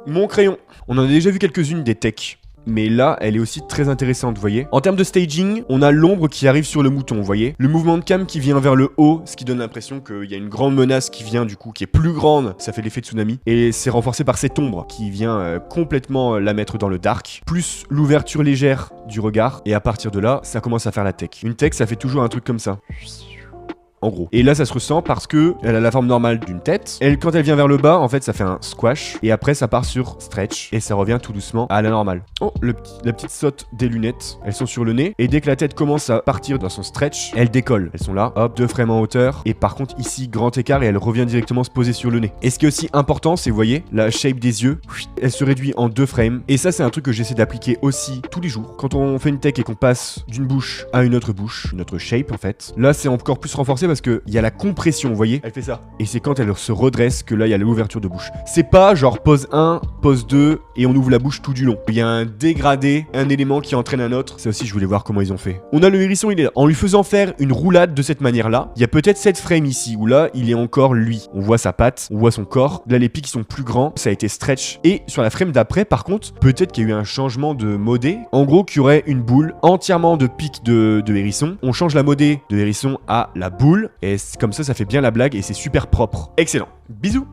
Mon crayon. On en a déjà vu quelques-unes des techs. Mais là, elle est aussi très intéressante, vous voyez. En termes de staging, on a l'ombre qui arrive sur le mouton, vous voyez. Le mouvement de cam qui vient vers le haut, ce qui donne l'impression qu'il y a une grande menace qui vient du coup, qui est plus grande. Ça fait l'effet tsunami. Et c'est renforcé par cette ombre qui vient complètement la mettre dans le dark. Plus l'ouverture légère du regard. Et à partir de là, ça commence à faire la tech. Une tech, ça fait toujours un truc comme ça. En gros. Et là, ça se ressent parce que elle a la forme normale d'une tête. Quand elle vient vers le bas, en fait, ça fait un squash. Et après, ça part sur stretch. Et ça revient tout doucement à la normale. Oh, la petite saute des lunettes. Elles sont sur le nez. Et dès que la tête commence à partir dans son stretch, elles décollent. Elles sont là, hop, 2 frames en hauteur. Et par contre, ici, grand écart et elle revient directement se poser sur le nez. Et ce qui est aussi important, c'est, vous voyez, la shape des yeux. Elle se réduit en 2 frames. Et ça, c'est un truc que j'essaie d'appliquer aussi tous les jours. Quand on fait une tech et qu'on passe d'une bouche à une autre bouche, notre shape en fait. Là, c'est encore plus renforcé parce qu'il y a la compression, vous voyez. Elle fait ça. Et c'est quand elle se redresse que là, il y a l'ouverture de bouche. C'est pas genre pose 1, pose 2 et on ouvre la bouche tout du long. Il y a un dégradé, un élément qui entraîne un autre. Ça aussi, je voulais voir comment ils ont fait. On a le hérisson, il est là. En lui faisant faire une roulade de cette manière-là, il y a peut-être cette frame ici où là, il est encore lui. On voit sa patte, on voit son corps. Là, les pics sont plus grands. Ça a été stretch. Et sur la frame d'après, par contre, peut-être qu'il y a eu un changement de modé. En gros, qu'il y aurait une boule entièrement de pics de hérisson. On change la modé de hérisson à la boule. Et comme ça fait bien la blague et c'est super propre. Excellent. Bisous.